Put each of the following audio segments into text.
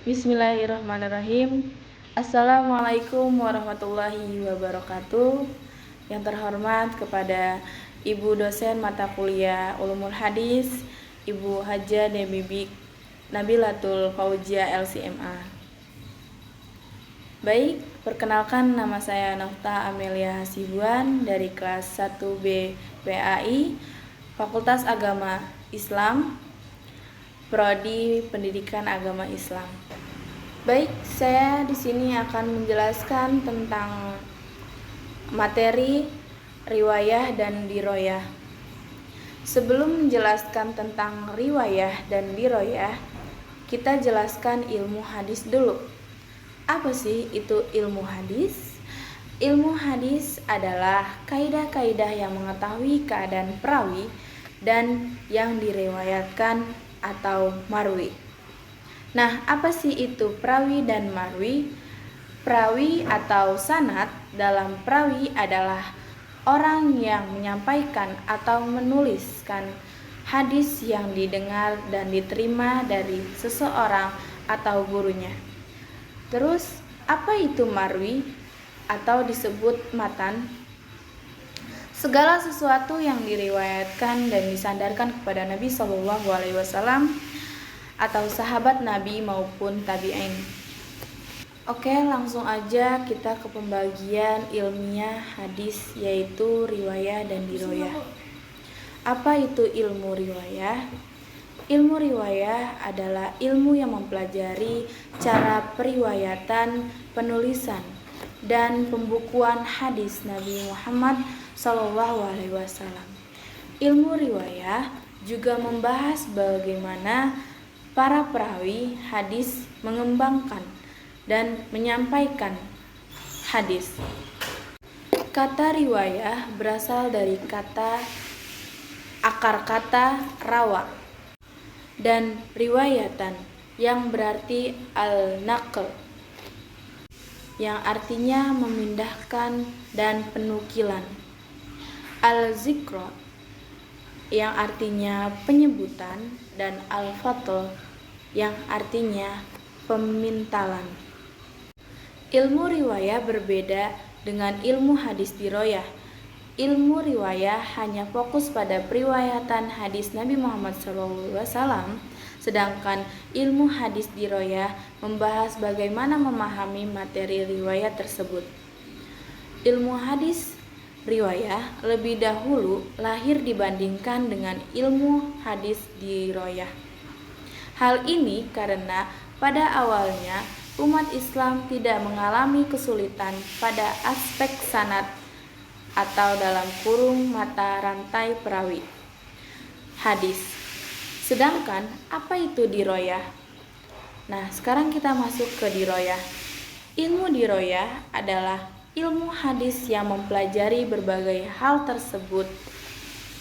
Bismillahirrahmanirrahim. Assalamualaikum warahmatullahi wabarakatuh. Yang terhormat kepada Ibu dosen mata kuliah Ulumul Hadis, Ibu Hajah Debibi Nabilatul Fauzia LCMA. Baik, perkenalkan nama saya Nafta Amelia Hasibuan dari kelas 1B PAI, Fakultas Agama Islam, Prodi Pendidikan Agama Islam. Baik, saya di sini akan menjelaskan tentang materi riwayah dan diroyah. Sebelum menjelaskan tentang riwayah dan diroyah, kita jelaskan ilmu hadis dulu. Apa sih itu ilmu hadis? Ilmu hadis adalah kaidah-kaidah yang mengetahui keadaan perawi dan yang diriwayatkan atau marwi. Nah, apa sih itu perawi dan marwi? Perawi atau sanad dalam perawi adalah orang yang menyampaikan atau menuliskan hadis yang didengar dan diterima dari seseorang atau gurunya. Terus, apa itu marwi atau disebut matan? Segala sesuatu yang diriwayatkan dan disandarkan kepada Nabi SAW atau sahabat Nabi maupun tabi'in. Oke, langsung aja kita ke pembagian ilmiah hadis, yaitu riwayah dan diroyah. Apa itu ilmu riwayah? Ilmu riwayah adalah ilmu yang mempelajari cara periwayatan, penulisan, dan pembukuan hadis Nabi Muhammad SAW. Ilmu riwayah juga membahas bagaimana para perawi hadis mengembangkan dan menyampaikan hadis. Kata riwayah berasal dari akar kata rawa dan riwayatan yang berarti al-naql, yang artinya memindahkan dan penukilan. Al-zikra yang artinya penyebutan, dan al-fatl yang artinya pemintalan. Ilmu riwayah berbeda dengan ilmu hadis diroyah. Ilmu riwayah hanya fokus pada periwayatan hadis Nabi Muhammad SAW, sedangkan ilmu hadis diroyah membahas bagaimana memahami materi riwayat tersebut. Ilmu hadis riwayah lebih dahulu lahir dibandingkan dengan ilmu hadis diroyah. Hal ini karena pada awalnya umat Islam tidak mengalami kesulitan pada aspek sanad atau dalam kurung mata rantai perawi hadis. Sedangkan apa itu diroyah? Nah, sekarang kita masuk ke diroyah. Ilmu diroyah adalah ilmu hadis yang mempelajari berbagai hal tersebut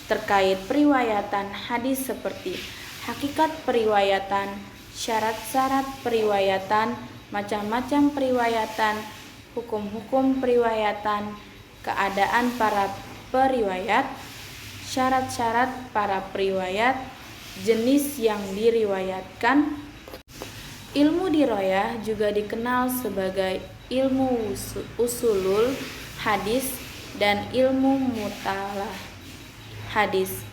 terkait periwayatan hadis seperti hakikat periwayatan, syarat-syarat periwayatan, macam-macam periwayatan, hukum-hukum periwayatan, keadaan para periwayat, syarat-syarat para periwayat, jenis yang diriwayatkan. Ilmu diroyah juga dikenal sebagai ilmu usulul hadis dan ilmu mutalah hadis.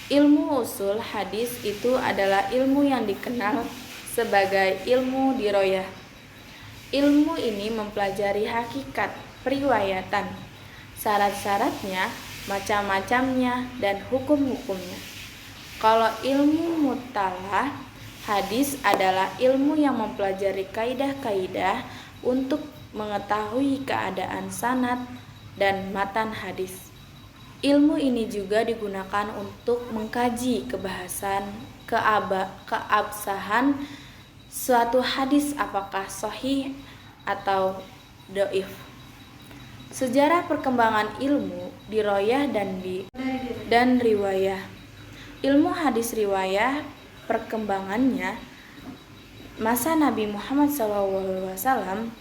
Ilmu usul hadis itu adalah ilmu yang dikenal sebagai ilmu diroyah. Ilmu ini mempelajari hakikat periwayatan, syarat-syaratnya, macam-macamnya, dan hukum-hukumnya. Kalau ilmu mutalah hadis adalah ilmu yang mempelajari kaidah-kaidah untuk mengetahui keadaan sanad dan matan hadis. Ilmu ini juga digunakan untuk mengkaji kebahasan, keabsahan suatu hadis apakah sahih atau dhaif. Sejarah perkembangan ilmu diroyah dan riwayah. Ilmu hadis riwayah perkembangannya masa Nabi Muhammad SAW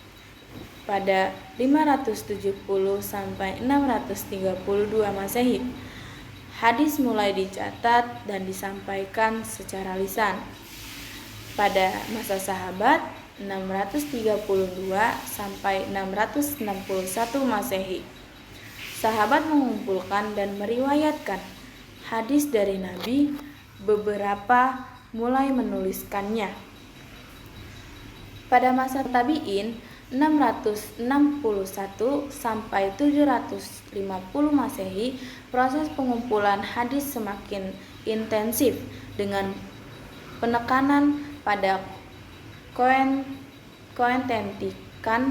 pada 570 sampai 632 Masehi. Hadis mulai dicatat dan disampaikan secara lisan. Pada masa sahabat 632 sampai 661 Masehi, sahabat mengumpulkan dan meriwayatkan hadis dari Nabi, beberapa mulai menuliskannya. Pada masa tabi'in 661 sampai 750 Masehi, proses pengumpulan hadis semakin intensif dengan penekanan pada keautentikan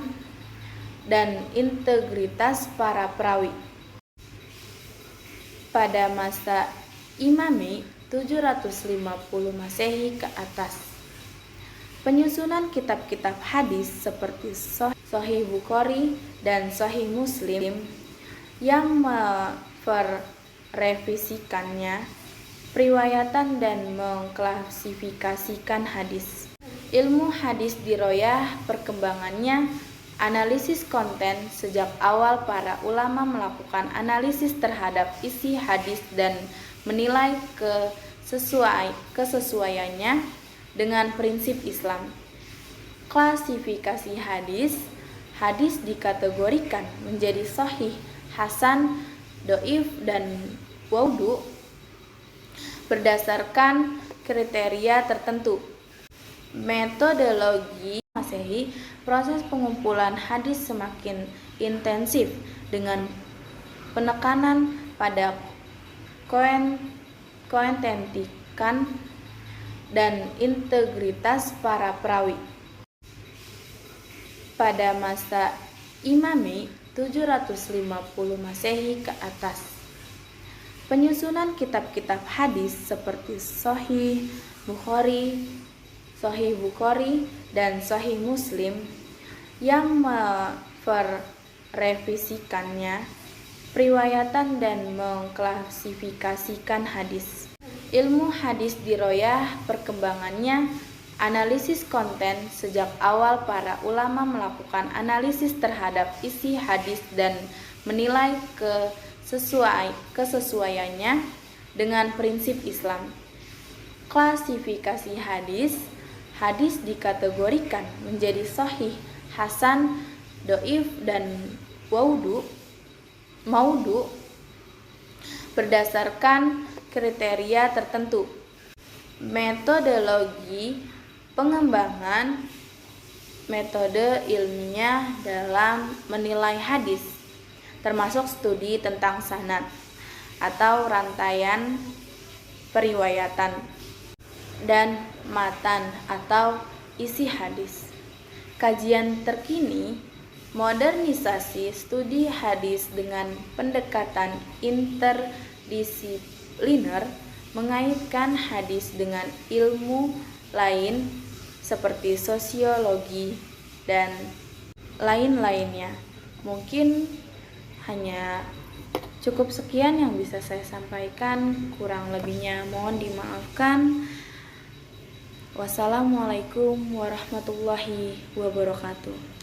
dan integritas para perawi. Pada masa Imami 750 Masehi ke atas, penyusunan kitab-kitab hadis seperti Sahih Bukhari dan Sahih Muslim yang merevisikannya, periwayatan dan mengklasifikasikan hadis. Ilmu hadis diroyah perkembangannya, analisis konten. Sejak awal para ulama melakukan analisis terhadap isi hadis dan menilai kesesuaiannya dengan prinsip Islam. Klasifikasi hadis. Hadis dikategorikan menjadi sahih, hasan, dhaif, dan maudhu berdasarkan kriteria tertentu. Metodologi Masehi, proses pengumpulan hadis semakin intensif dengan penekanan pada keautentikan dan integritas para perawi. Pada masa Imami 750 Masehi ke atas, penyusunan kitab-kitab hadis seperti Sahih Bukhari, Sahih Bukhari dan Sahih Muslim yang merevisikannya, periwayatan dan mengklasifikasikan hadis. Ilmu hadis diroyah perkembangannya, analisis konten. Sejak awal para ulama melakukan analisis terhadap isi hadis dan menilai kesesuaiannya dengan prinsip Islam. Klasifikasi hadis. Hadis dikategorikan menjadi sahih, hasan, dhaif, dan maudhu berdasarkan kriteria tertentu. Metodologi pengembangan. Metode ilmiah dalam menilai hadis termasuk studi tentang sanad atau rantaian periwayatan dan matan atau isi hadis. Kajian terkini, modernisasi studi hadis dengan pendekatan interdisipliner, mengaitkan hadis dengan ilmu lain seperti sosiologi dan lain-lainnya. Mungkin hanya cukup sekian yang bisa saya sampaikan, kurang lebihnya mohon dimaafkan. Wassalamualaikum warahmatullahi wabarakatuh.